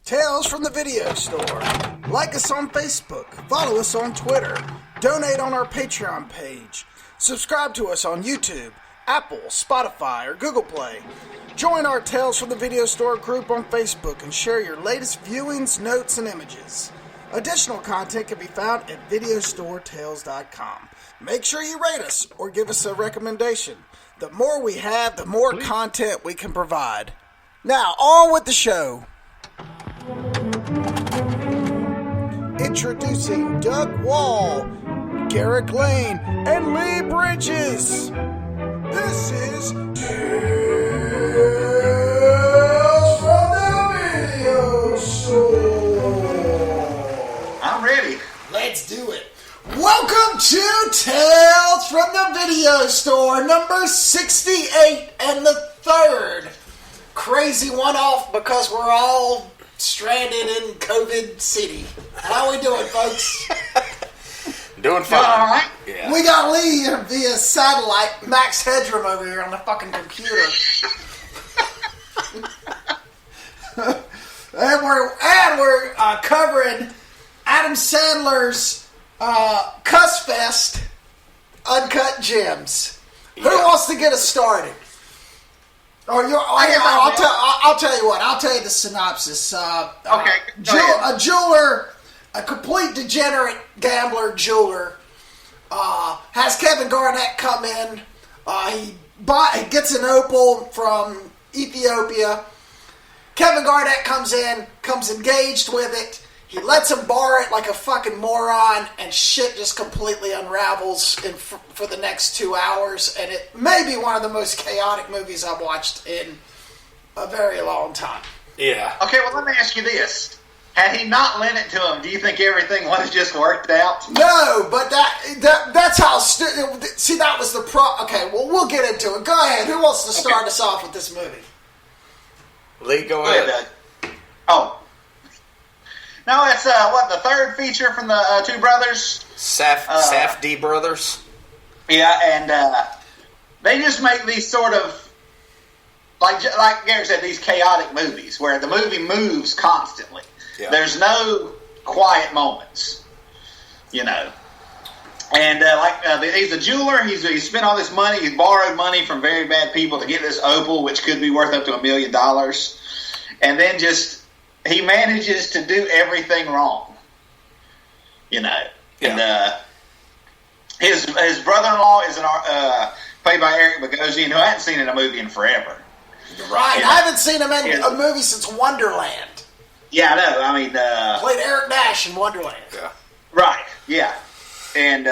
Tales from the Video Store. Like us on Facebook. Follow us on Twitter. Donate on our Patreon page. Subscribe to us on YouTube, Apple, Spotify, or Google Play. Join our Tales from the Video Store group on Facebook and share your latest viewings, notes, and images. Additional content can be found at videostoretales.com. Make sure you rate us or give us a recommendation. The more we have, the more content we can provide. Now, on with the show. Introducing Doug Wall, Garrick Lane, and Lee Bridges. This is Tales from the Video Store. I'm ready. Let's do it. Welcome to Tales from the Video Store, number 68 and the third. Crazy one-off because we're all stranded in COVID City. How we doing, folks? Doing fine. All right. Yeah. We got Lee here via satellite, Max Headroom over here on the fucking computer. and we're covering Adam Sandler's Cuss Fest, Uncut Gems. Who wants to get us started? I'll tell you what. I'll tell you the synopsis. Okay. A jeweler, a complete degenerate gambler jeweler, has Kevin Garnett come in. He gets an opal from Ethiopia. Kevin Garnett comes in, comes engaged with it. He lets him borrow it like a fucking moron, and shit just completely unravels for the next 2 hours. And it may be one of the most chaotic movies I've watched in a very long time. Yeah. Okay, well, let me ask you this. Had he not lent it to him, do you think everything would have just worked out? No, but that's how... See, that was the Okay, well, we'll get into it. Go ahead. Who wants to start us off with this movie? Lee, go ahead. Doug. Oh. No, it's, the third feature from the two brothers? Safdie Brothers. Yeah, and they just make these sort of, like Garrick said, these chaotic movies where the movie moves constantly. Yeah. There's no quiet moments, you know. And he's a jeweler. He spent all this money. He's borrowed money from very bad people to get this opal, which could be worth up to $1 million. And then he manages to do everything wrong, you know. Yeah. And his brother-in-law is played by Eric Bogosian, who I hadn't seen in a movie in forever. Right, I haven't seen him in a movie since Wonderland. Yeah, I know. I mean, played Eric Nash in Wonderland. Yeah. Right. Yeah, and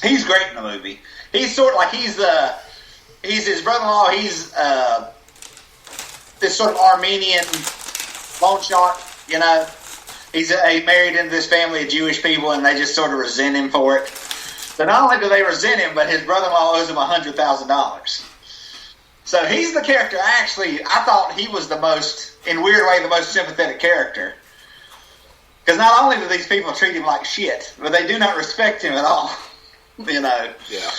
he's great in the movie. He's sort of like he's his brother-in-law. He's this sort of Armenian loan shark, you know. He married into this family of Jewish people, and they just sort of resent him for it. So not only do they resent him, but his brother-in-law owes him $100,000. So he's the character. I thought he was the most, in a weird way, the most sympathetic character. Because not only do these people treat him like shit, but they do not respect him at all. You know. Yeah.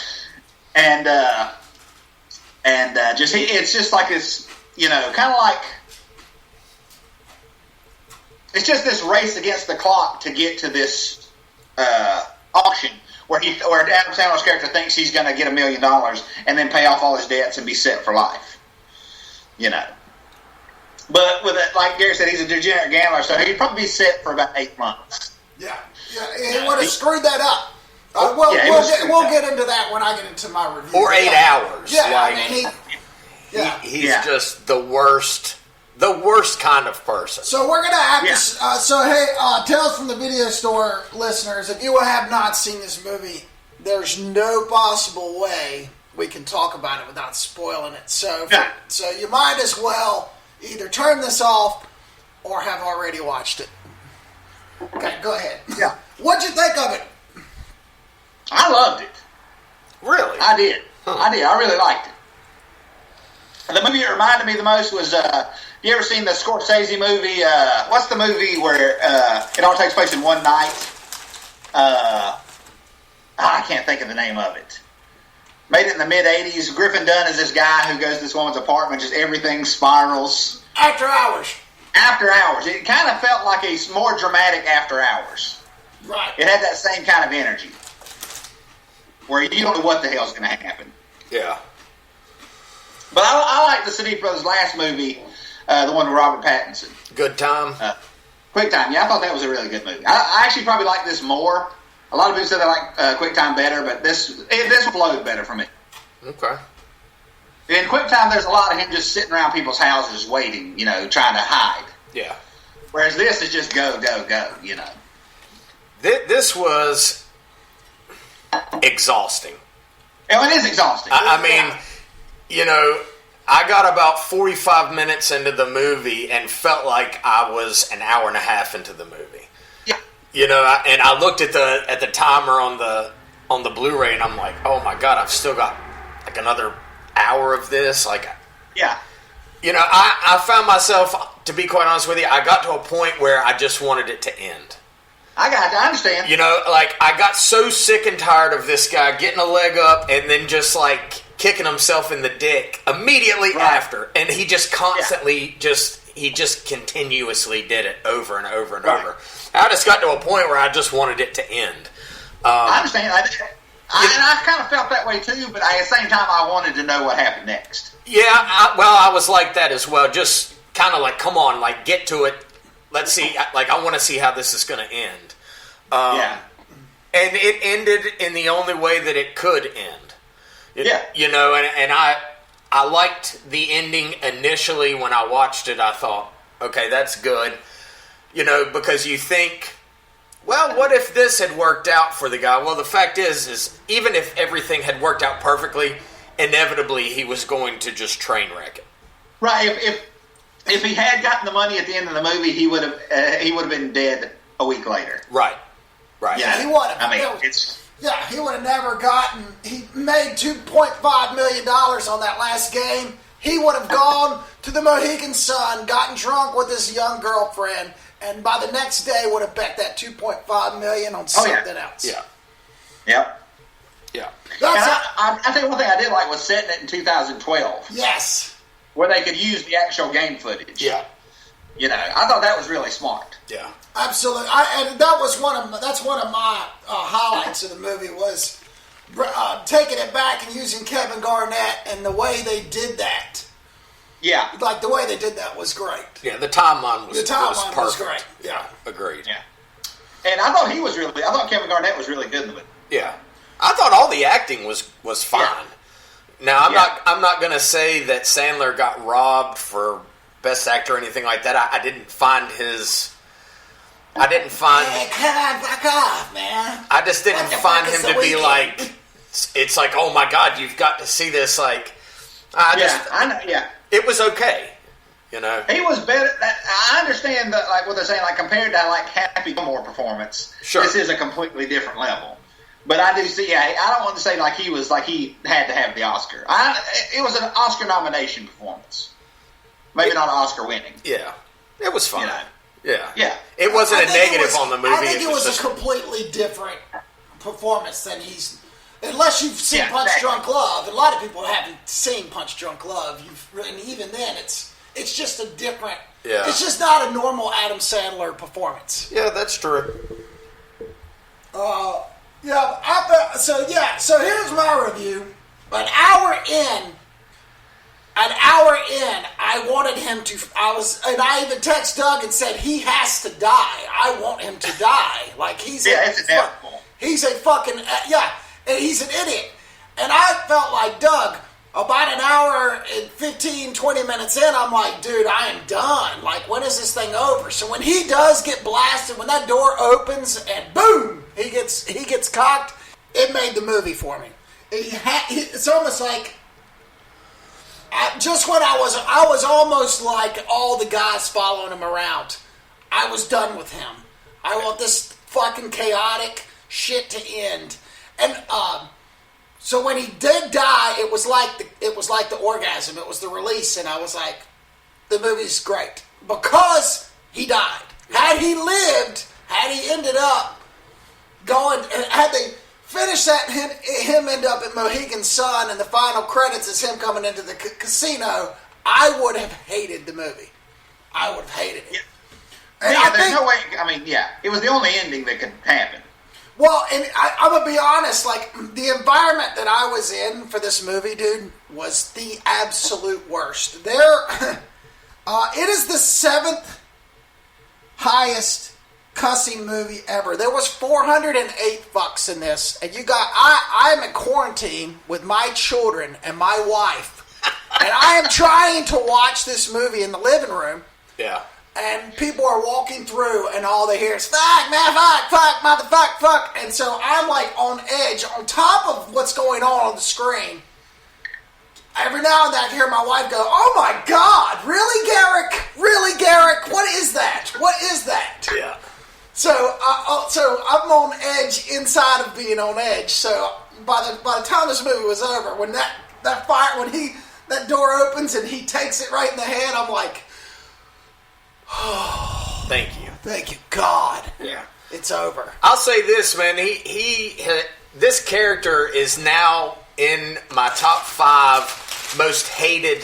And it's just like this, you know, kind of like. It's just this race against the clock to get to this auction where Adam Sandler's character thinks he's going to get $1 million and then pay off all his debts and be set for life. You know. But with it, like Gary said, he's a degenerate gambler, so he'd probably be set for about 8 months. Yeah, he would have screwed that up. We'll get into that when I get into my review. Or 8 hours. Yeah, like, he's just the worst kind of person. So we're going to have to... Tales from the Video Store listeners, if you have not seen this movie, there's no possible way we can talk about it without spoiling it. So you might as well either turn this off or have already watched it. Okay, go ahead. Yeah. What'd you think of it? I loved it. Really? I did. I really liked it. The movie that reminded me the most was... you ever seen the Scorsese movie? What's the movie where it all takes place in one night? I can't think of the name of it. Made it in the mid-'80s. Griffin Dunn is this guy who goes to this woman's apartment. Just everything spirals. After Hours. After Hours. It kind of felt like a more dramatic After Hours. Right. It had that same kind of energy. Where you don't know what the hell's going to happen. Yeah. But I like the Safdie Brothers' last movie, the one with Robert Pattinson. Good Time? Quick Time. Yeah, I thought that was a really good movie. I actually probably like this more. A lot of people said they like Quick Time better, but this flowed better for me. Okay. In Quick Time, there's a lot of him just sitting around people's houses waiting, trying to hide. Yeah. Whereas this is just go, go, go, This was exhausting. And it is exhausting. I mean, I got about 45 minutes into the movie and felt like I was an hour and a half into the movie. Yeah. And I looked at the timer on the Blu-ray and I'm like, oh my God, I've still got like another hour of this. Like, yeah. I found myself, to be quite honest with you, I got to a point where I just wanted it to end. I understand. I got so sick and tired of this guy getting a leg up and then just like kicking himself in the dick immediately after. And he just constantly he just continuously did it over and over and over. I just got to a point where I just wanted it to end. I understand. And I kind of felt that way too, but at the same time, I wanted to know what happened next. Yeah, I was like that as well. Just kind of like, come on, like get to it. Let's see. Like, I want to see how this is going to end. And it ended in the only way that it could end. And I liked the ending initially when I watched it. I thought, okay, that's good. Because you think, well, what if this had worked out for the guy? Well, the fact is even if everything had worked out perfectly, inevitably he was going to just train wreck it. Right. If he had gotten the money at the end of the movie, he would have been dead a week later. Right. Yeah, he would have. He would have never gotten. He made $2.5 million on that last game. He would have gone to the Mohegan Sun, gotten drunk with his young girlfriend, and by the next day would have bet that $2.5 million on something else. Yeah. Yep. Yeah. I think one thing I did like was setting it in 2012. Yes. Where they could use the actual game footage. Yeah. I thought that was really smart. Yeah. Absolutely. And that's one of my highlights of the movie was taking it back and using Kevin Garnett and the way they did that. Yeah. Like, the way they did that was great. Yeah, the timeline was perfect. Was great. Yeah. Agreed. Yeah. And I thought Kevin Garnett was really good in the movie. Yeah. I thought all the acting was fine. Yeah. Now, I'm not going to say that Sandler got robbed for Best Actor or anything like that. I didn't find his... Hey, come on, back off, man. I just didn't find him to be like... It's like, oh my God, you've got to see this. Like, I know, yeah. It was okay, He was better. I understand that, like what they're saying, like compared to like Happy Gilmore performance. Sure. This is a completely different level. But I do see. Yeah, I don't want to say like he had to have the Oscar. It was an Oscar nomination performance. Maybe not an Oscar winning. Yeah, it was fine. Yeah. It wasn't a negative on the movie. I think it was a completely different performance than he's. Unless you've seen Punch Drunk Love, a lot of people haven't seen Punch Drunk Love. And even then, it's just a different. Yeah. It's just not a normal Adam Sandler performance. Yeah, that's true. So here's my review. An hour in, I wanted him to. I even texted Doug and said he has to die. I want him to die. Like it's inevitable. He's a fucking and he's an idiot. And I felt like Doug. About an hour and 15, 20 minutes in, I'm like, dude, I am done. Like, when is this thing over? So when he does get blasted, when that door opens and boom, he gets cocked, it made the movie for me. It's almost like just when I was almost like all the guys following him around. I was done with him. I want this fucking chaotic shit to end. And so when he did die, it was like the orgasm. It was the release, and I was like, the movie's great because he died. Had he lived, had he ended up going, had they finished that, him end up at Mohegan Sun, and the final credits is him coming into the casino, I would have hated the movie. I would have hated it. Yeah. And yeah, there's no way. I mean, yeah, it was the only ending that could happen. Well, and I'm going to be honest, like, the environment that I was in for this movie, dude, was the absolute worst. It is the 7th highest cussing movie ever. There was 408 fucks in this, and I'm in quarantine with my children and my wife, and I am trying to watch this movie in the living room. Yeah. And people are walking through, and all they hear is, fuck, man, fuck, motherfuck, fuck. And so I'm like on edge, on top of what's going on the screen. Every now and then I hear my wife go, oh my God, really, Garrick? Really, Garrick? What is that? What is that? Yeah. So I'm on edge inside of being on edge. So by the time this movie was over, when that door opens and he takes it right in the head, I'm like, oh, thank you, God. Yeah, it's over. I'll say this, man. This character is now in my top 5 most hated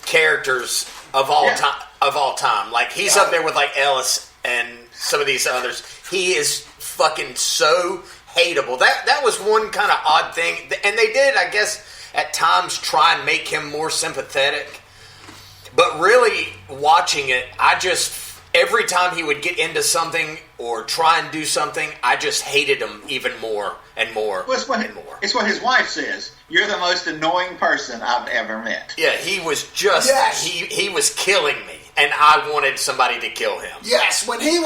characters of all time. Of all time, like he's up there with like Ellis and some of these others. He is fucking so hateable. That was one kind of odd thing, and they did, I guess, at times try and make him more sympathetic. But really, watching it, every time he would get into something or try and do something, I just hated him even more and more and more. It's what his wife says. You're the most annoying person I've ever met. Yeah, he was just, yes. he was killing me, and I wanted somebody to kill him. Yes, when his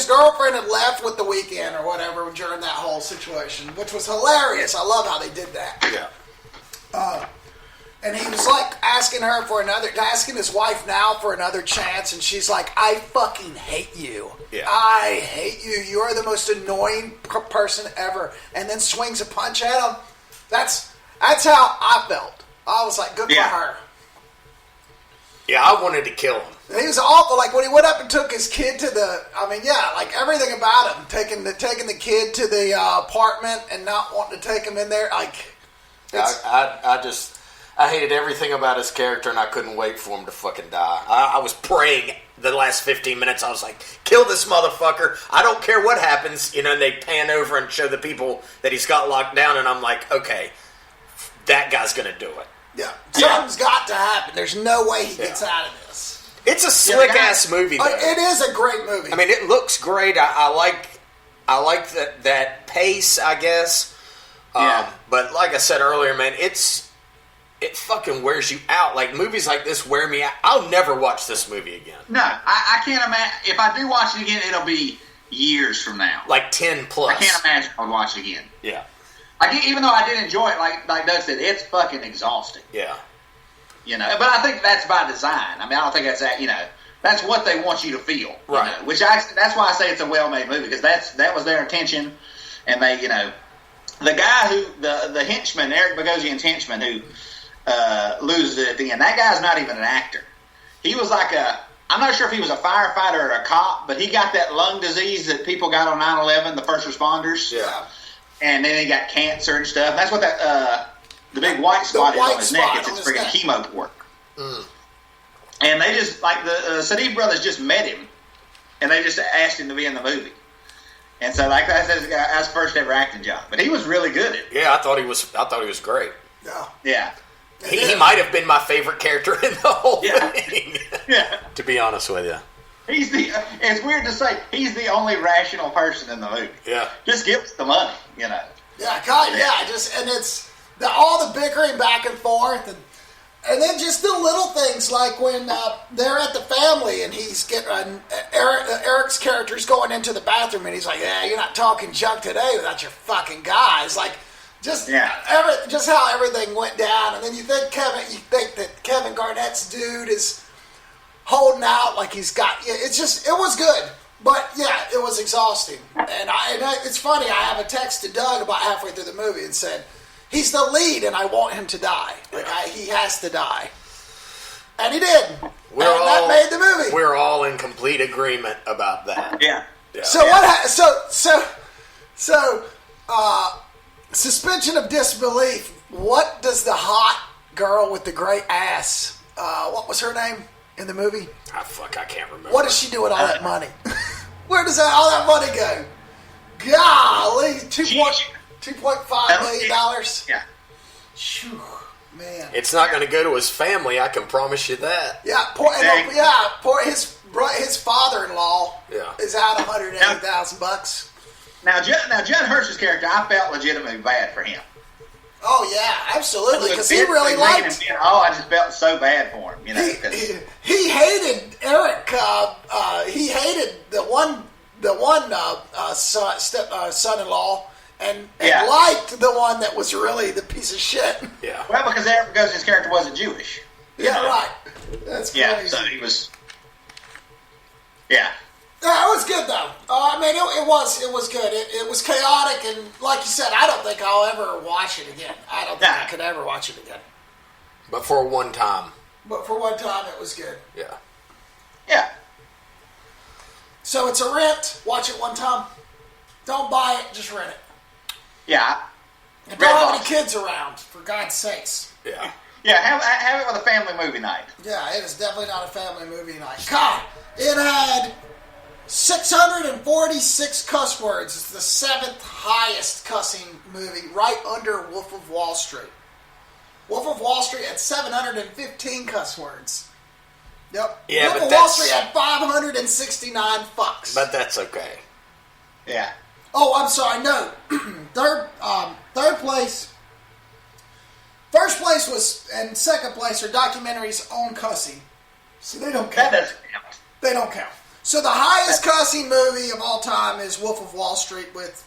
girlfriend had left with the weekend or whatever during that whole situation, which was hilarious. I love how they did that. Yeah. And he was like asking his wife now for another chance, and she's like, I fucking hate you. Yeah. I hate you. You are the most annoying person ever. And then swings a punch at him. That's how I felt. I was like, good for her. Yeah, I wanted to kill him. And he was awful. Like when he went up and took his kid to like everything about him, taking the kid to the apartment and not wanting to take him in there. Like, I hated everything about his character, and I couldn't wait for him to fucking die. I was praying the last 15 minutes. I was like, kill this motherfucker. I don't care what happens. And they pan over and show the people that he's got locked down, and I'm like, okay, that guy's going to do it. Yeah. Something's got to happen. There's no way he gets out of this. It's a slick-ass movie, though. It is a great movie. I mean, it looks great. I like that pace, I guess. But like I said earlier, man, it fucking wears you out. Like, movies like this wear me out. I'll never watch this movie again. No, I can't imagine. If I do watch it again, it'll be years from now. Like 10 plus. I can't imagine I'll watch it again. Yeah. Even though I did enjoy it, like Doug said, it's fucking exhausting. Yeah. But I think that's by design. I mean, I don't think that's that, that's what they want you to feel. Right. That's why I say it's a well-made movie, because that was their intention. And they, the guy who, the henchman, Eric Bogosian's henchman, who loses it at the end. That guy's not even an actor. He was like I'm not sure if he was a firefighter or a cop, but he got that lung disease that people got on 9/11, the first responders. Yeah. And then he got cancer and stuff. That's what the big white spot is on his neck. It's his freaking chemo port. Mm. And they just, like, the Safdie Brothers just met him, and they just asked him to be in the movie. And so, like, that's his first ever acting job. But he was really good at it. Yeah, I thought he was great. Yeah. He might have been my favorite character in the whole thing. Yeah. To be honest with you. It's weird to say, he's the only rational person in the movie. Yeah. Just give us the money, Yeah, God, and it's all the bickering back and forth, and then just the little things, like when they're at the family, and he's getting Eric's character's going into the bathroom, and he's like, "Yeah, you're not talking junk today without your fucking guys." Like, just how everything went down, and then you think that Kevin Garnett's dude is holding out like he's got. It was good, but it was exhausting. And it's funny. I have a text to Doug about halfway through the movie and said, he's the lead, and I want him to die. He has to die, and he did. That made the movie. We're all in complete agreement about that. Yeah. So suspension of disbelief. What does the hot girl with the great ass? What was her name in the movie? I can't remember. What does she do with all that money? Where does all that money go? Golly, $2.5 million. Yeah. Whew, man. It's not going to go to his family. I can promise you that. Yeah, his father-in-law is out $180,000. Now, Judd Hirsch's character, I felt legitimately bad for him. Oh yeah, absolutely, because he really liked. I just felt so bad for him. He hated Eric. He hated the one son-in-law, and liked the one that was really the piece of shit. Yeah. Well, because his character wasn't Jewish. Yeah, right. That's crazy. Yeah, so he was. Yeah. Yeah, it was good though. It was good. It was chaotic, and like you said, I don't think I'll ever watch it again. I don't think I could ever watch it again. But for one time. It was good. Yeah. Yeah. So it's a rent. Watch it one time. Don't buy it. Just rent it. Yeah. And don't have any kids around, for God's sakes. Yeah. Yeah, have it with a family movie night. Yeah, it is definitely not a family movie night. God, it had 646 cuss words. It's the 7th highest cussing movie, right under Wolf of Wall Street. Wolf of Wall Street had 715 cuss words. Yep. Yeah, Wolf of Wall Street had 569 fucks. But that's okay. Yeah. Oh, I'm sorry. No, third place. First place was, and second place are documentaries on cussing, so they don't count. That doesn't count. They don't count. So the highest cussing movie of all time is Wolf of Wall Street with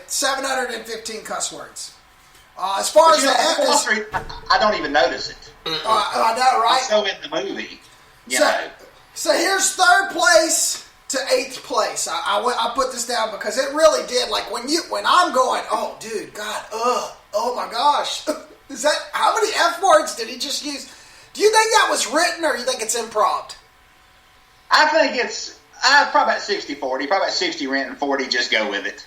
715 cuss words. As far as Wall Street, I don't even notice it. I know, right? So in the movie, So here's third place to 8th place. I put this down because it really did. Like when I'm going, oh dude, God, oh my gosh, is that how many F words did he just use? Do you think that was written, or do you think it's improv? I think it's probably about 60-40. Probably about 60 written, 40 just go with it.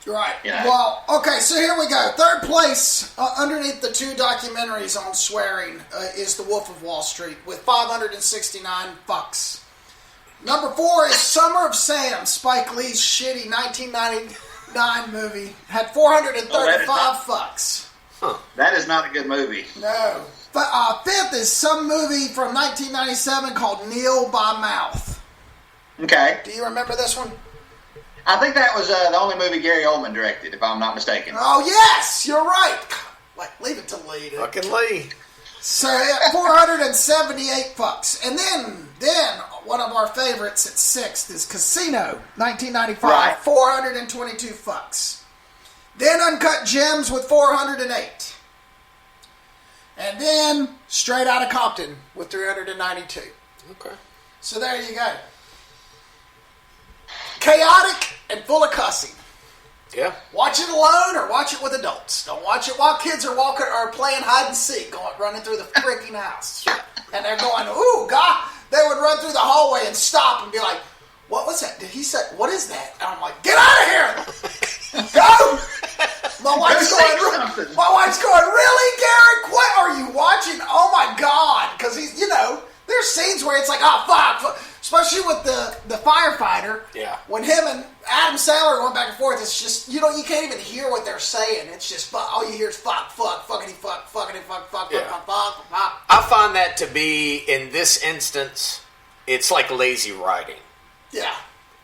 Right. Well, okay, so here we go. Third place, underneath the 2 documentaries on swearing, is The Wolf of Wall Street with 569 fucks. Number 4 is Summer of Sam, Spike Lee's shitty 1999 movie. Had 435 fucks. Huh. That is not a good movie. No. But 5th is some movie from 1997 called Kneel by Mouth. Okay. Do you remember this one? I think that was the only movie Gary Oldman directed, if I'm not mistaken. Oh, yes! You're right! Like, leave it to Lee. Fucking Lee. So, 478 fucks. And then one of our favorites at 6th is Casino, 1995, right. 422 fucks. Then Uncut Gems with 408. And then Straight Outta Compton with 392. Okay. So there you go. Chaotic and full of cussing. Yeah. Watch it alone or watch it with adults. Don't watch it while kids are walking or playing hide and seek, running through the freaking house. And they're going, ooh, God. They would run through the hallway and stop and be like, what was that? Did he say, what is that? And I'm like, get out of here! Go! My wife's going, really, Garrick? What are you watching? Oh my God. Because he's, there's scenes where it's like, oh, fuck. Especially with the firefighter. Yeah. When him and Adam Sandler are going back and forth, it's just, you can't even hear what they're saying. It's just, all you hear is fuck, fuckity, fuck, fuckity, fuck, fuck, yeah. fuck. I find that to be, in this instance, it's like lazy writing. Yeah.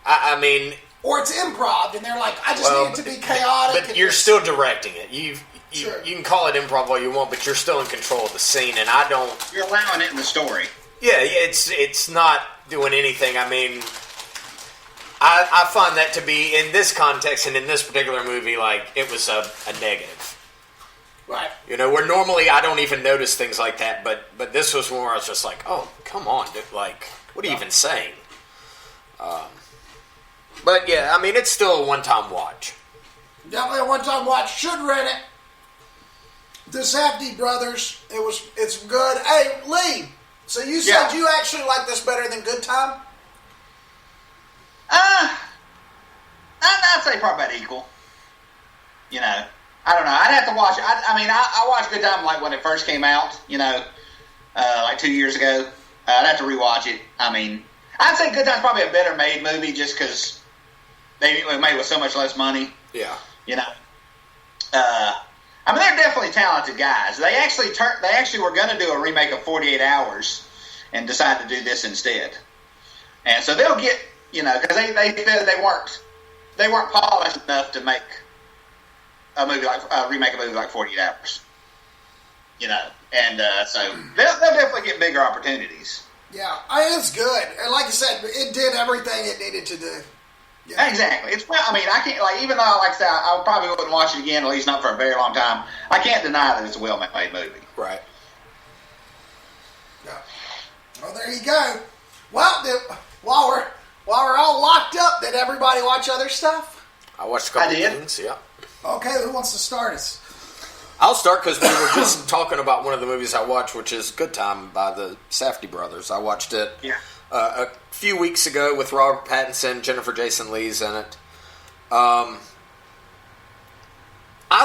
I mean... Or it's improv, and they're like, I just need it to be chaotic. But you're still directing it. You can call it improv all you want, but you're still in control of the scene, and I don't... You're allowing it in the story. Yeah, it's not doing anything. I mean, I find that to be, in this context and in this particular movie, like, it was a negative. Right. Where normally I don't even notice things like that, but this was one where I was just like, oh, come on, dude. Like, what are you even saying? But yeah, I mean, it's still a one-time watch. Definitely a one-time watch. Should rent it. The Safdie Brothers. It's good. Hey, Lee. So you said you actually like this better than Good Time? I'd say probably about equal. I don't know. I'd have to watch it. I watched Good Time like when it first came out. like 2 years ago. I'd have to rewatch it. I mean, I'd say Good Time's probably a better made movie just because they were made with so much less money. Yeah. You know. I mean, they're definitely talented guys. They actually were going to do a remake of 48 Hours and decided to do this instead. And so they'll get, you know, because they weren't polished enough to make remake a movie like 48 Hours. You know, and so they'll definitely get bigger opportunities. Yeah, it's good. And like I said, it did everything it needed to do. Yeah. Exactly. I can't, like, even though, like I said, I probably wouldn't watch it again, at least not for a very long time, I can't deny that it's a well-made movie. Right. Yeah. Well, there you go. Well, while we're all locked up, did everybody watch other stuff? I watched a couple of things, yeah. Okay, who wants to start us? I'll start because we were just talking about one of the movies I watched, which is Good Time by the Safdie Brothers. I watched it a few weeks ago with Robert Pattinson, Jennifer Jason Leigh's in it. I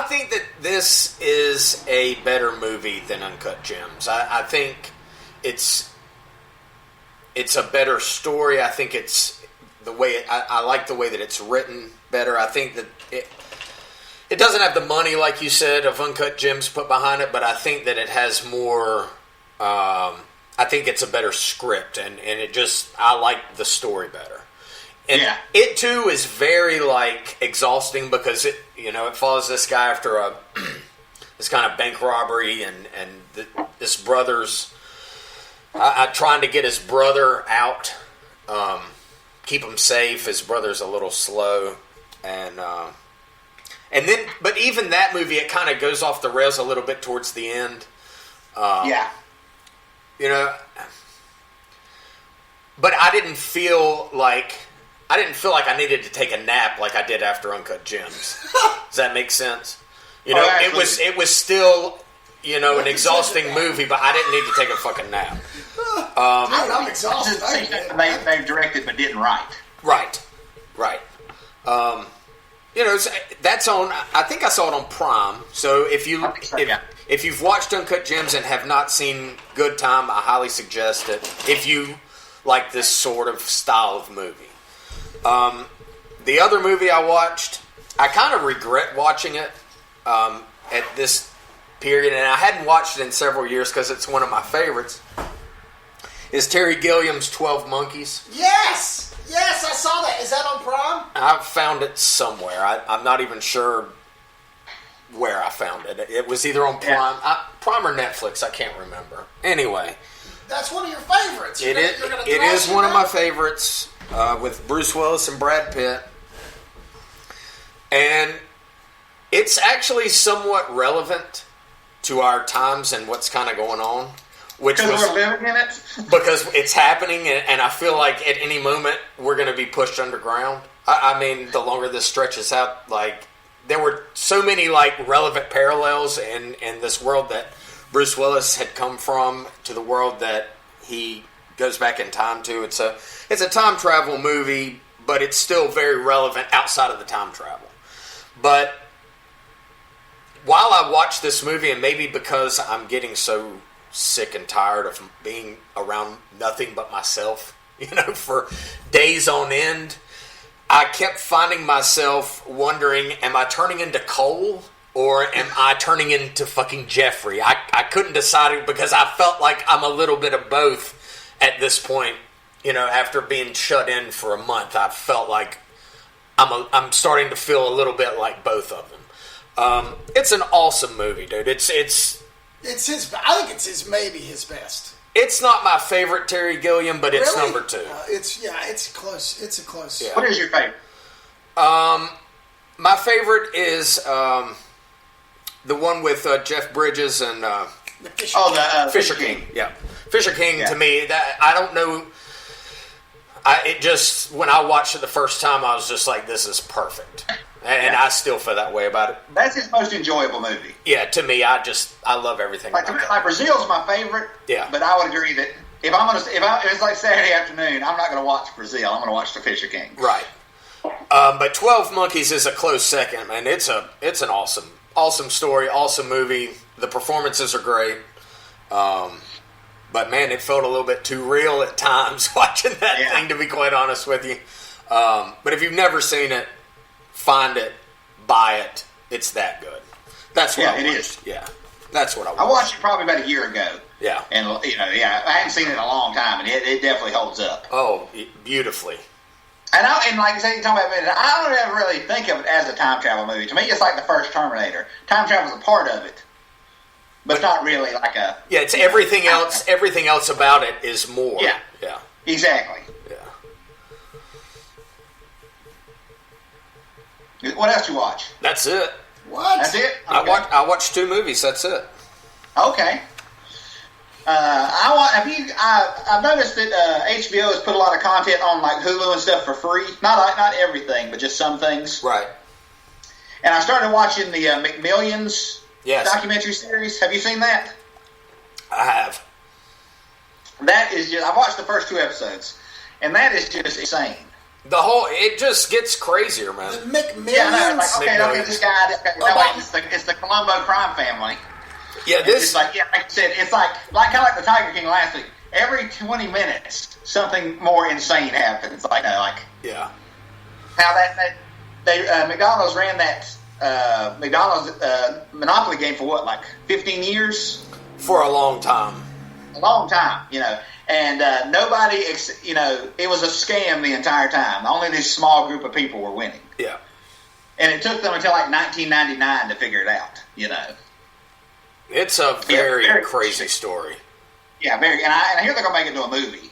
think that this is a better movie than Uncut Gems. I think it's a better story. I think it's the way I like the way that it's written better. I think that it doesn't have the money, like you said, of Uncut Gems put behind it, but I think that it has more. I think it's a better script, and it just, I like the story better. And it too is very like exhausting because it follows this guy after this kind of bank robbery, and this brother's trying to get his brother out, keep him safe. His brother's a little slow, and then, but even that movie, it kind of goes off the rails a little bit towards the end. You know, but I didn't feel like I needed to take a nap like I did after Uncut Gems. Does that make sense? You know, it was still, you know, an exhausting movie, but I didn't need to take a fucking nap. I'm exhausted. They directed but didn't write. Right. You know, that's on. I think I saw it on Prime. So if you've watched Uncut Gems and have not seen Good Time, I highly suggest it. If you like this sort of style of movie. The other movie I watched, I kind of regret watching it at this period, and I hadn't watched it in several years because it's one of my favorites. Is Terry Gilliam's 12 Monkeys? Yes, I saw that. Is that on Prime? I found it somewhere. I'm not even sure where I found it. It was either on Prime, Prime or Netflix. I can't remember. Anyway, that's one of your favorites. It is one of my favorites with Bruce Willis and Brad Pitt, and it's actually somewhat relevant to our times and what's kind of going on. Because we're living in it? Because it's happening, and I feel like at any moment we're going to be pushed underground. I mean, the longer this stretches out, like, there were so many, like, relevant parallels in this world that Bruce Willis had come from to the world that he goes back in time to. It's a time travel movie, but it's still very relevant outside of the time travel. But while I watch this movie, and maybe because I'm getting so sick and tired of being around nothing but myself, you know, for days on end, I kept finding myself wondering, am I turning into Cole or am I turning into fucking Jeffrey? I couldn't decide because I felt like I'm a little bit of both at this point. You know, after being shut in for a month, I felt like I'm starting to feel a little bit like both of them. It's an awesome movie, dude. It's his. I think it's maybe his best. It's not my favorite Terry Gilliam, but it's Really? number 2. It's close. It's a close. Yeah. What is your favorite? My favorite is the one with Jeff Bridges and Fisher King. Yeah, Fisher King. To me, that I don't know. It just, when I watched it the first time, I was just like, "This is perfect," and I still feel that way about it. That's his most enjoyable movie. Yeah, to me, I love everything. Like Brazil's my favorite. Yeah, but I would agree that if it's like Saturday afternoon, I'm not going to watch Brazil. I'm going to watch the Fisher King. Right. But 12 Monkeys is a close second, and it's an awesome story, awesome movie. The performances are great. But man, it felt a little bit too real at times watching that thing, to be quite honest with you. But if you've never seen it, find it, buy it. It's that good. That's what I watched. Yeah, that's what I watched. I watched it probably about a year ago. Yeah. And, I hadn't seen it in a long time, and it definitely holds up. Oh, beautifully. And like I said, you're talking about, I don't ever really think of it as a time travel movie. To me, it's like the first Terminator. Time travel is a part of it, but not really like a... Yeah, it's everything else. Everything else about it is more. Yeah. Yeah. Exactly. Yeah. What else you watch? That's it. What? That's it? Okay. I watched 2 movies. That's it. Okay. I've noticed that HBO has put a lot of content on like Hulu and stuff for free. Not everything, but just some things. Right. And I started watching the McMillions documentary series. Have you seen that? I have. That is just... I've watched the first 2 episodes, and that is just insane. It just gets crazier, man. The McMillions? Yeah, no, like, this guy, it's the Colombo crime family. Yeah, it's like I said, it's like kind of like the Tiger King last week. Every 20 minutes, something more insane happens. How McDonald's ran that McDonald's Monopoly game for what, like 15 years? For a long time. A long time, And nobody, it was a scam the entire time. Only this small group of people were winning. Yeah. And it took them until like 1999 to figure it out, It's a very crazy story. Yeah, very. And I hear they're going to make it into a movie,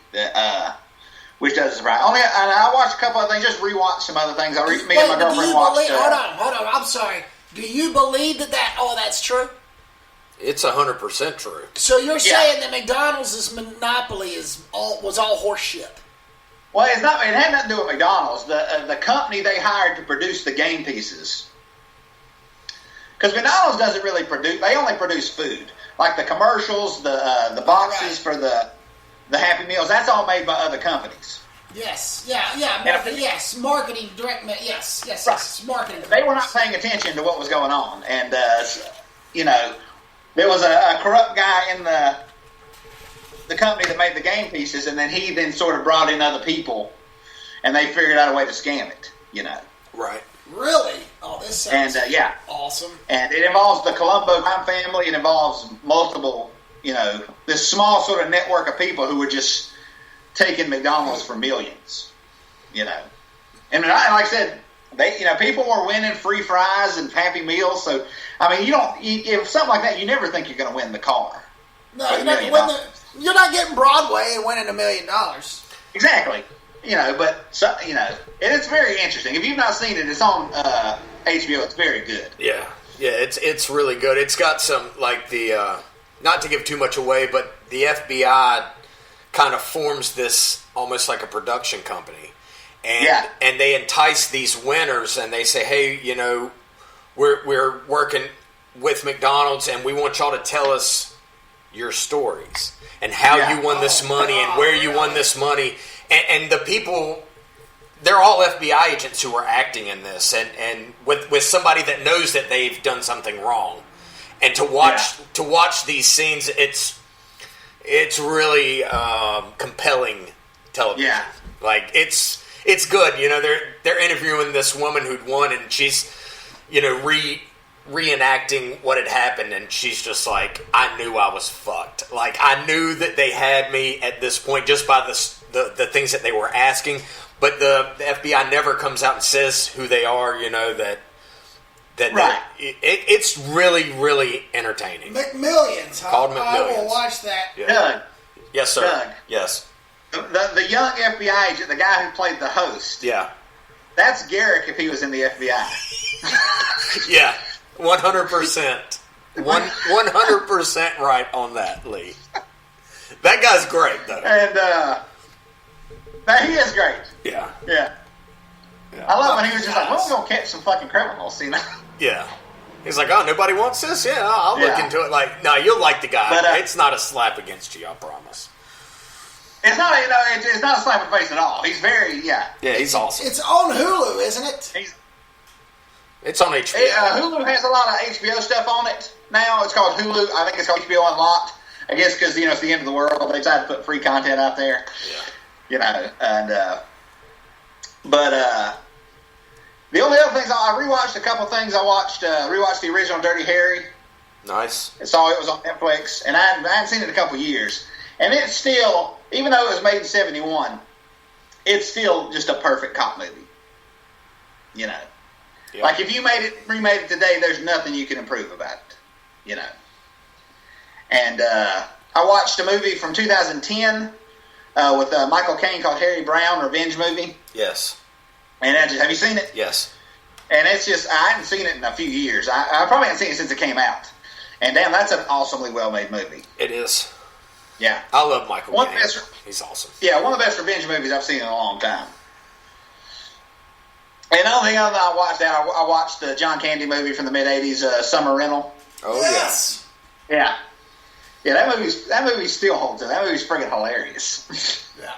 which does surprise. And I watched a couple of things, just rewatched some other things. Me and my girlfriend watched. Hold on. I'm sorry. Do you believe that's true? It's 100% true. So you're saying that McDonald's' monopoly was all horse shit? Well, it's not. It had nothing to do with McDonald's. The company they hired to produce the game pieces. Because McDonald's doesn't really produce; they only produce food, like the commercials, the boxes for the Happy Meals. That's all made by other companies. Yes, marketing, direct, yes, marketing. They were not paying attention to what was going on, and there was a corrupt guy in the company that made the game pieces, and then he sort of brought in other people, and they figured out a way to scam it. Right. Really? Oh, this sounds awesome. And it involves the Colombo crime family. It involves multiple, this small sort of network of people who were just taking McDonald's for millions, And like I said, people were winning free fries and Happy Meals. So, if something like that, you never think you're going to win the car. No, you're not getting Broadway and winning $1 million. Exactly. And it's very interesting. If you've not seen it, it's on HBO. It's very good. Yeah, it's really good. It's got some like the not to give too much away, but the FBI kind of forms this almost like a production company, and they entice these winners, and they say, hey, we're working with McDonald's, and we want y'all to tell us your stories and how you won this money and where you won this money. And the people, they're all FBI agents who are acting in this, and with somebody that knows that they've done something wrong, and to watch these scenes, it's really compelling television. Yeah, like it's good. They're interviewing this woman who'd won, and she's reenacting what had happened, and she's just like, I knew I was fucked. Like I knew that they had me at this point just by the things that they were asking, but the FBI never comes out and says who they are, that right. It's really, really entertaining. McMillions, huh? Called McMillions. I will watch that. Yeah. Doug. Yes, sir. Doug. Yes. The young FBI agent, the guy who played the host. Yeah. That's Garrick if he was in the FBI. Yeah. 100%. 100% right on that, Lee. That guy's great, though. And, he is great. Yeah. Yeah. I love when he was just like, well, we're going to catch some fucking criminals, Yeah. He's like, oh, nobody wants this? Yeah, I'll look into it. Like, no, you'll like the guy. But, it's not a slap against you, I promise. It's not, it's not a slap in the face at all. He's very, Yeah, he's awesome. It's on Hulu, isn't it? It's on HBO. Hulu has a lot of HBO stuff on it now. It's called Hulu. I think it's called HBO Unlocked. I guess because, it's the end of the world. They decided to put free content out there. Yeah. But the only other things, I rewatched a couple things. I rewatched the original Dirty Harry. Nice. I saw it was on Netflix, and I hadn't seen it in a couple years. And it's still, even though it was made in 1971, it's still just a perfect cop movie. Yep. Like if you remade it today, there's nothing you can improve about it. And I watched a movie from 2010 with Michael Caine called Harry Brown, Revenge Movie. Yes. And have you seen it? Yes. And it's just, I hadn't seen it in a few years. I probably haven't seen it since it came out. And damn, that's an awesomely well-made movie. It is. Yeah. I love Michael Caine. He's awesome. Yeah, one of the best revenge movies I've seen in a long time. And the only thing other than I watched the John Candy movie from the mid-'80s, Summer Rental. Oh, yes. Yeah. Yeah, that movie still holds up. That movie's friggin' hilarious. Yeah.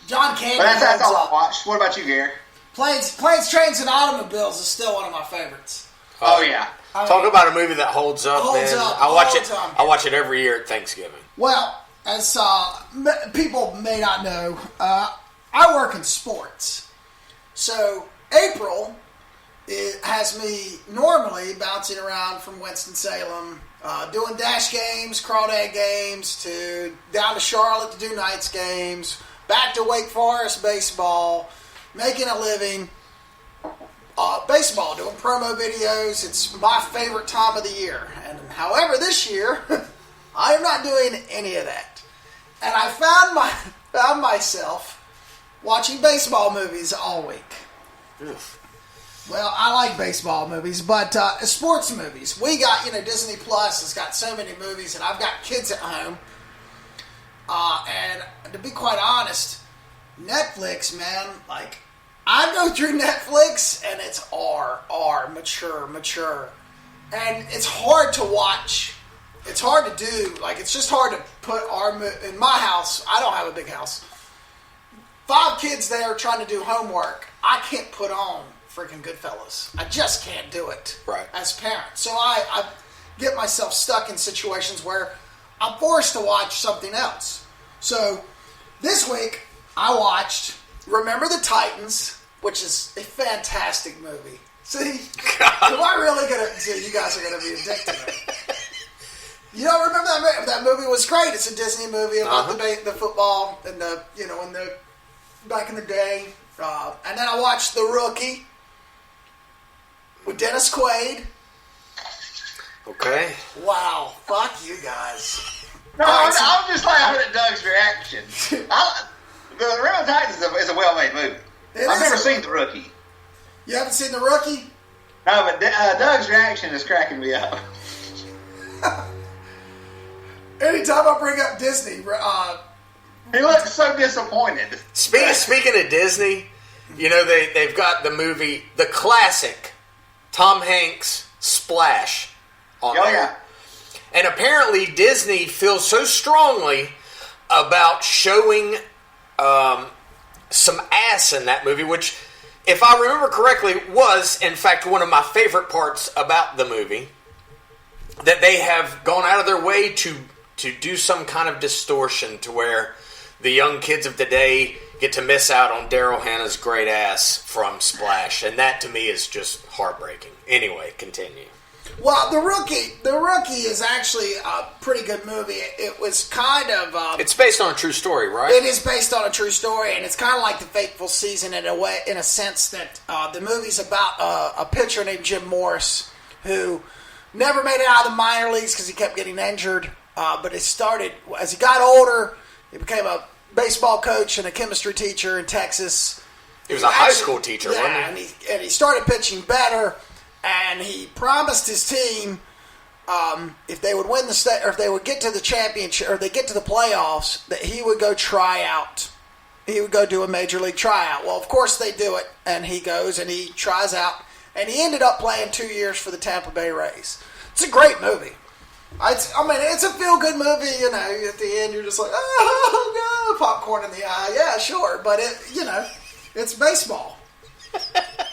John Candy. But that's all I watched. What about you, Gary? Planes, Trains, and Automobiles is still one of my favorites. Oh yeah. Talk about a movie that holds up, man. I watch it every year at Thanksgiving. Well, as people may not know, I work in sports. So April, it has me normally bouncing around from Winston-Salem, doing dash games, crawdad games, to down to Charlotte to do nights games, back to Wake Forest baseball, making a living. Baseball, doing promo videos. It's my favorite time of the year. And however, this year, I am not doing any of that. And I found myself watching baseball movies all week. Oof. Well, I like baseball movies, but sports movies. We got, Disney Plus has got so many movies, and I've got kids at home. And to be quite honest, Netflix, man, like, I go through Netflix, and it's mature. And it's hard to watch. It's hard to do. Like, it's just hard to put in my house, I don't have a big house. 5 kids there trying to do homework. I can't put on freaking Goodfellas. I just can't do it. Right. As a parent. So I get myself stuck in situations where I'm forced to watch something else. So this week, I watched Remember the Titans, which is a fantastic movie. See? Am I really going to... See, you guys are going to be addicted to it. Remember that movie was great. It's a Disney movie about the football and back in the day. And then I watched The Rookie with Dennis Quaid. Okay. Wow. Fuck you guys. No, I'm just laughing at Doug's reaction. The Remember the Titans is a well-made movie. I've never seen The Rookie. You haven't seen The Rookie? No, but Doug's reaction is cracking me up. Anytime I bring up Disney, he looks so disappointed. Speaking of Disney, they've got the movie, the classic Tom Hanks Splash on there. Yeah. And apparently Disney feels so strongly about showing some ass in that movie, which, if I remember correctly, was, in fact, one of my favorite parts about the movie, that they have gone out of their way to do some kind of distortion to where the young kids of today get to miss out on Daryl Hannah's great ass from Splash. And that, to me, is just heartbreaking. Anyway, continue. Well, The Rookie is actually a pretty good movie. It was kind of... it's based on a true story, right? It is based on a true story, and it's kind of like The Fateful Season in a sense that the movie's about a pitcher named Jim Morris who never made it out of the minor leagues because he kept getting injured. But it started, as he got older, he became a baseball coach and a chemistry teacher in Texas. He was a high school teacher, wasn't he? And he started pitching better. And he promised his team, if they would win the state, or if they would get to the championship, or they get to the playoffs, that he would go try out. He would go do a major league tryout. Well, of course they do it, and he goes and he tries out, and he ended up playing 2 years for the Tampa Bay Rays. It's a great movie. It's a feel-good movie. At the end you're just like, oh no, popcorn in the eye. Yeah, sure, but it's baseball.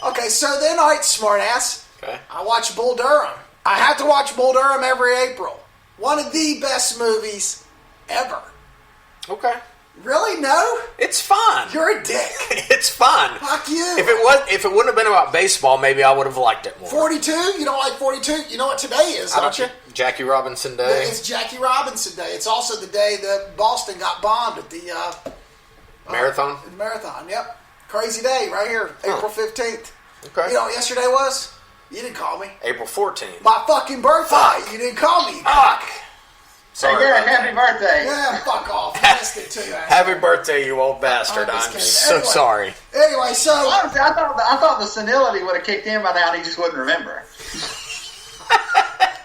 Okay, so then, all right, smartass. Okay. I watch Bull Durham. I have to watch Bull Durham every April. One of the best movies ever. Okay. Really? No? It's fun. You're a dick. It's fun. Fuck you. If it wouldn't have been about baseball, maybe I would have liked it more. 42? You don't like 42? You know what today is, don't you? Jackie Robinson Day. It's Jackie Robinson Day. It's also the day that Boston got bombed at the marathon. Marathon. Yep. Crazy day right here, April 15th. Okay. You know what yesterday was? You didn't call me. April 14th. My fucking birthday. Fuck. You didn't call me. Fuck. Sorry. Hey, Garrick, happy birthday. Yeah, fuck off. I missed it too. Happy birthday, you old bastard. I'm so sorry. Anyway, so... Honestly, I thought the senility would have kicked in by now and he just wouldn't remember.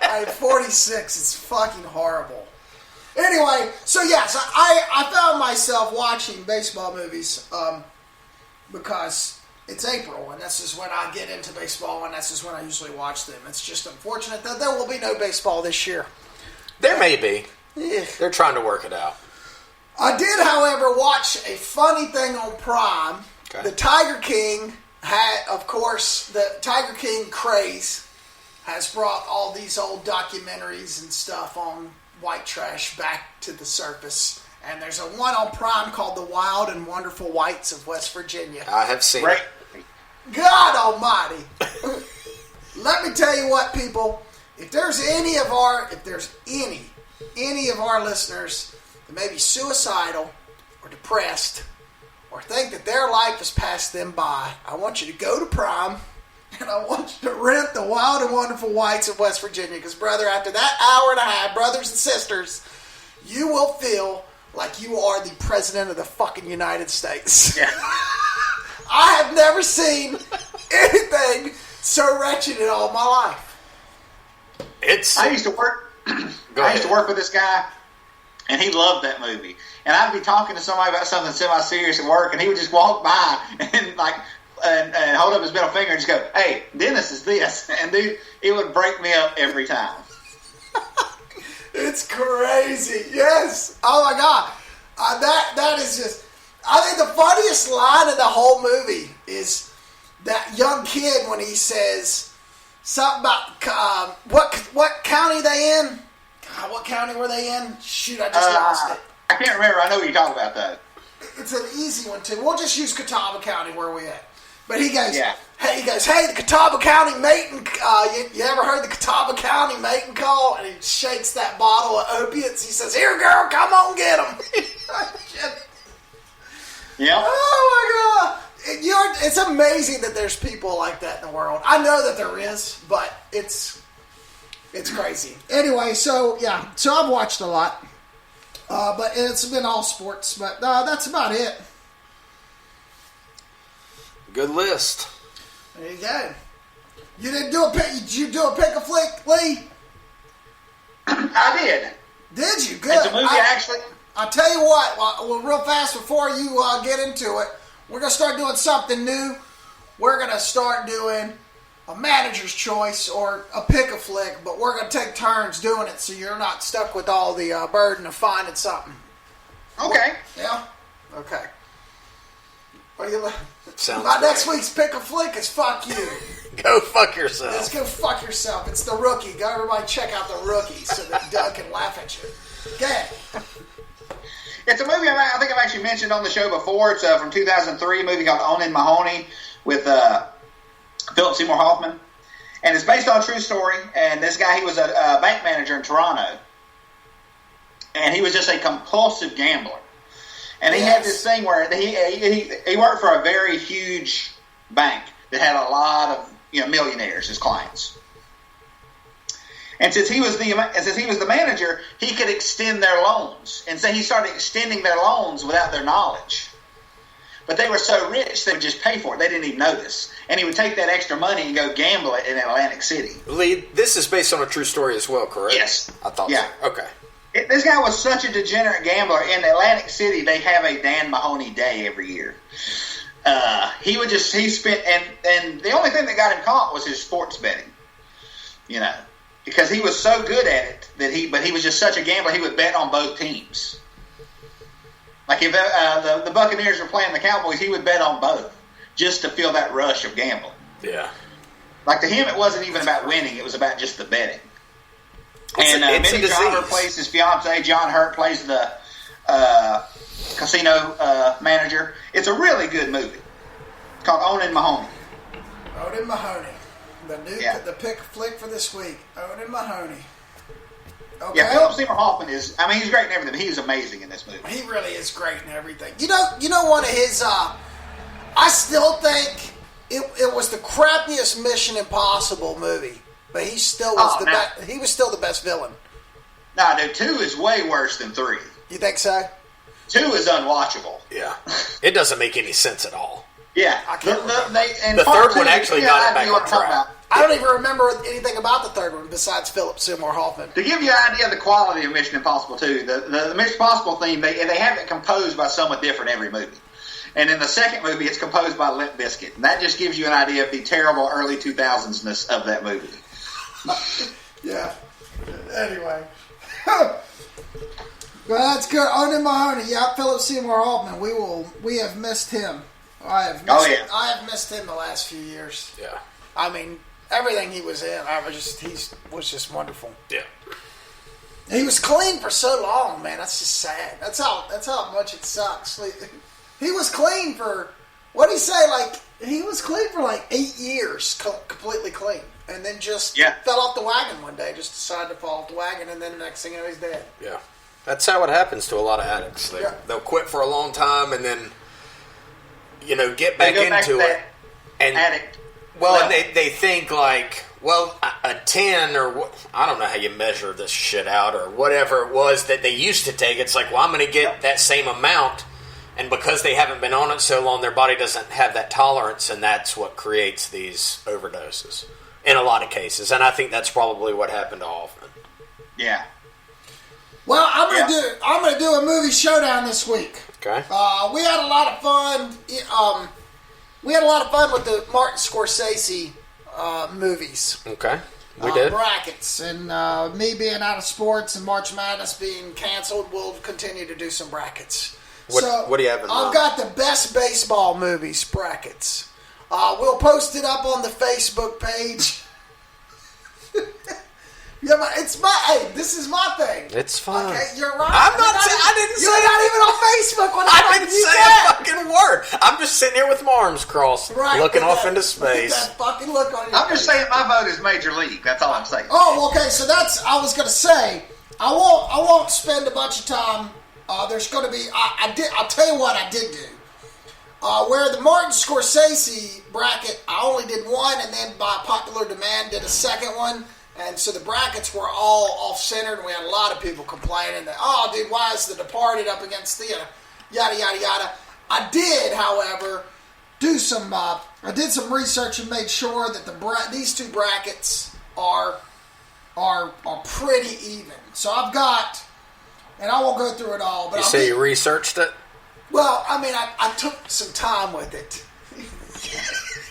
I'm 46. It's fucking horrible. Anyway, so yes, I found myself watching baseball movies because it's April, and this is when I get into baseball, and this is when I usually watch them. It's just unfortunate that there will be no baseball this year. There may be. Yeah. They're trying to work it out. I did, however, watch a funny thing on Prime. Okay. The Tiger King had, of course, the Tiger King craze has brought all these old documentaries and stuff on white trash back to the surface. And there's a one on Prime called The Wild and Wonderful Whites of West Virginia. I have seen it. God almighty. Let me tell you what, people. If there's any of our listeners that may be suicidal or depressed or think that their life has passed them by, I want you to go to Prime and I want you to rent The Wild and Wonderful Whites of West Virginia. Because, brother, after that hour and a half, brothers and sisters, you will feel like you are the president of the fucking United States. Yeah. I have never seen anything so wretched in all my life. I used to work. I used to work with this guy, and he loved that movie. And I'd be talking to somebody about something semi-serious at work, and he would just walk by and and hold up his middle finger and just go, "Hey, Dennis is this," and dude, it would break me up every time. It's crazy. Yes. Oh my God. That is just. I think the funniest line in the whole movie is that young kid when he says something about what county they in. God, what county were they in? Shoot, I just lost it. I can't remember. I know what you're talking about though. It's an easy one too. We'll just use Conover County where we at. But he goes, hey, the Catawba County mating, you ever heard the Catawba County mating call? And he shakes that bottle of opiates. He says, here, girl, come on, get them. Yeah. Oh, my God. It's amazing that there's people like that in the world. I know that there is, but it's crazy. Anyway, so I've watched a lot. But it's been all sports, but that's about it. Good list. There you go. You didn't do did you do a pick a flick, Lee? I did. Did you? Good. It's a movie actually. I'll tell you what, well, real fast before you get into it, we're going to start doing something new. We're going to start doing a manager's choice or a pick a flick, but we're going to take turns doing it so you're not stuck with all the burden of finding something. Okay. Yeah? Okay. What do you Sounds My great. next week's pick a flick is fuck you. Go fuck yourself. Let's go fuck yourself. It's The Rookie. Go everybody check out The Rookie so that Doug can laugh at you. Go ahead. It's a movie I think I've actually mentioned on the show before. It's from 2003, a movie called Onin Mahoney with Philip Seymour Hoffman. And it's based on a true story. And this guy, he was a bank manager in Toronto. And he was just a compulsive gambler. And he had this thing where he worked for a very huge bank that had a lot of millionaires as clients. And since he was the manager, he could extend their loans. And so he started extending their loans without their knowledge. But they were so rich, they would just pay for it. They didn't even notice. And he would take that extra money and go gamble it in Atlantic City. Lee, this is based on a true story as well, correct? Yes. I thought so. Okay. This guy was such a degenerate gambler. In Atlantic City, they have a Dan Mahoney Day every year. He spent, and the only thing that got him caught was his sports betting. Because he was so good at it but he was just such a gambler, he would bet on both teams. Like if the Buccaneers were playing the Cowboys, he would bet on both just to feel that rush of gambling. Yeah. Like to him, it wasn't even about winning; it was about just the betting. Minnie Driver plays his fiance. John Hurt plays the casino manager. It's a really good movie. It's called Owen Mahoney. Owen Mahoney. The pick flick for this week. Owen Mahoney. Okay. Yeah, Philip Seymour Hoffman he's great in everything, but he's amazing in this movie. He really is great in everything. You know one of his, I still think it was the crappiest Mission Impossible movie, but he still was he was still the best villain. No, dude, 2 is way worse than 3. You think so? 2 is unwatchable. Yeah. It doesn't make any sense at all. Yeah. The third one actually got it back on track. I don't even remember anything about the third one besides Philip Seymour Hoffman. To give you an idea of the quality of Mission Impossible 2, the Mission Impossible theme, they have it composed by someone different every movie. And in the second movie, it's composed by Limp Bizkit. And that just gives you an idea of the terrible early 2000s-ness of that movie. Yeah. Anyway. Well, that's good. Owen Mahoney. Yeah, Philip Seymour Hoffman. We have missed him. I have missed him the last few years. Yeah. I mean, everything he was in, he was just wonderful. Yeah. He was clean for so long, man. That's just sad. That's how much it sucks. He was clean for, what'd he say? He was clean for 8 years, completely clean. And then just fell off the wagon one day, just decided to fall off the wagon, and then the next thing you know, he's dead. Yeah. That's how it happens to a lot of addicts. They'll quit for a long time and then, get back into it. And addict. Well, and they think a 10 or I don't know how you measure this shit out or whatever it was that they used to take. It's like, well, I'm going to get that same amount. And because they haven't been on it so long, their body doesn't have that tolerance, and that's what creates these overdoses in a lot of cases. And I think that's probably what happened to Hoffman. Yeah. Well, I'm gonna do a movie showdown this week. Okay. We had a lot of fun. We had a lot of fun with the Martin Scorsese movies. Okay. We did. Brackets. And me being out of sports and March Madness being canceled, we'll continue to do some brackets. What do you have in mind? I've got the best baseball movies brackets. We'll post it up on the Facebook page. This is my thing. It's fine. Okay, you're right. You're not even on Facebook when I didn't say a fucking word. I'm just sitting here with my arms crossed, looking off into space. That fucking look on your I'm just saying my vote is Major League. That's all I'm saying. Oh, okay. So I was gonna say, I won't spend a bunch of time. There's going to be. I'll tell you what I did do. Where the Martin Scorsese bracket, I only did one, and then by popular demand did a second one. And so the brackets were all off-centered, and we had a lot of people complaining that, oh, dude, why is The Departed up against the yada, yada, yada. I did, however, do some. I did some research and made sure that these two brackets are pretty even. So I've got, and I won't go through it all. But you researched it? Well, I mean, I took some time with it.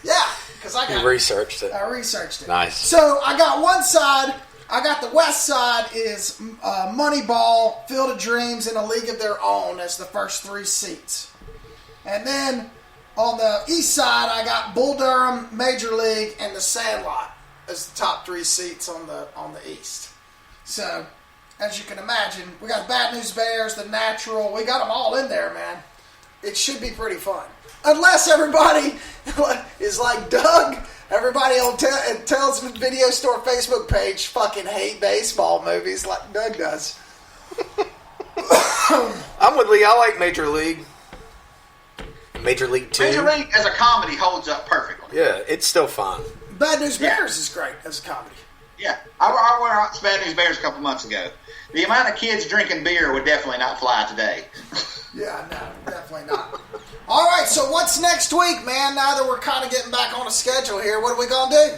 Yeah. You researched it. I researched it. Nice. So I got one side. I got the west side is Moneyball, Field of Dreams, and A League of Their Own as the first 3 seats. And then on the east side, I got Bull Durham, Major League, and The Sandlot as the top 3 seats on the east. So, as you can imagine, we got Bad News Bears, The Natural. We got them all in there, man. It should be pretty fun. Unless everybody is like Doug. Everybody on Tales Video Store Facebook page fucking hate baseball movies like Doug does. I'm with Lee. I like Major League. Major League 2. Major League as a comedy holds up perfectly. Yeah, it's still fun. Bad News Bears is great as a comedy. Yeah. I went to Bad News Bears a couple months ago. The amount of kids drinking beer would definitely not fly today. Yeah, no, definitely not. All right, so what's next week, man? Now that we're kind of getting back on a schedule here, what are we going to do?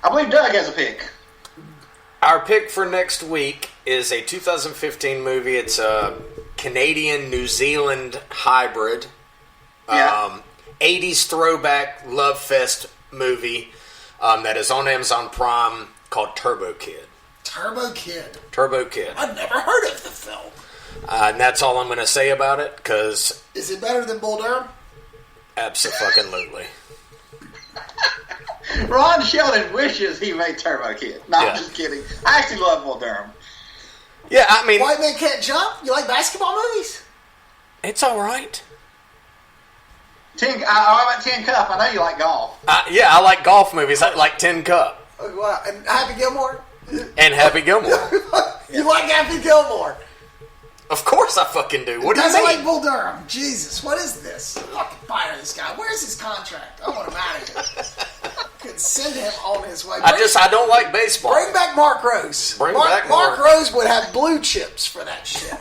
I believe Doug has a pick. Our pick for next week is a 2015 movie. It's a Canadian-New Zealand hybrid. Yeah. 80s throwback love fest movie that is on Amazon Prime called Turbo Kid. Turbo Kid. Turbo Kid. I've never heard of the film. And that's all I'm going to say about it, because... Is it better than Bull Durham? Abso-fucking-lutely. Ron Sheldon wishes he made Turbo Kid. No, I'm just kidding. I actually love Bull Durham. Yeah, I mean... White Man Can't Jump? You like basketball movies? It's all right. How about Tin Cup? I know you like golf. Yeah, I like golf movies. I like Tin Cup. And Happy Gilmore? And Happy Gilmore. You like Happy Gilmore? Of course I fucking do. What do you Doesn't mean? like Bull Durham. Jesus, what is this? Fucking fire this guy. Where's his contract? I want him out of here. Could send him on his way. I don't like baseball. Bring back Mark Rose. Mark Rose would have blue chips for that shit.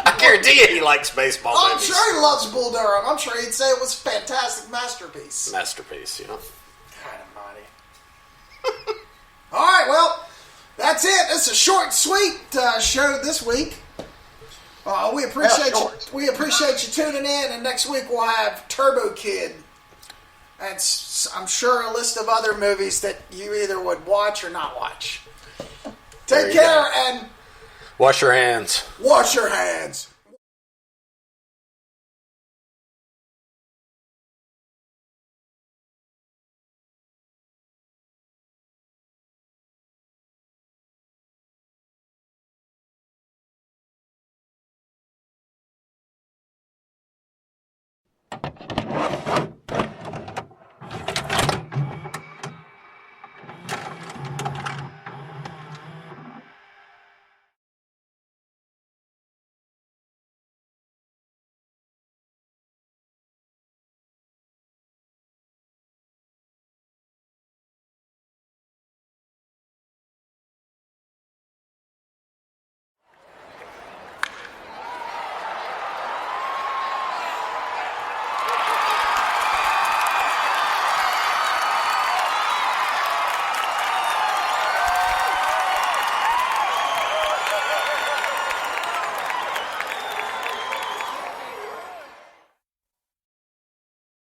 I guarantee you he likes baseball I'm movies. sure he loves Bull Durham. I'm sure he'd say it was a fantastic masterpiece. Masterpiece, you know. God almighty. All right, well, that's it. It's a short, sweet show this week. We appreciate you tuning in, and next week we'll have Turbo Kid, and I'm sure a list of other movies that you either would watch or not watch. Take care and wash your hands. Wash your hands.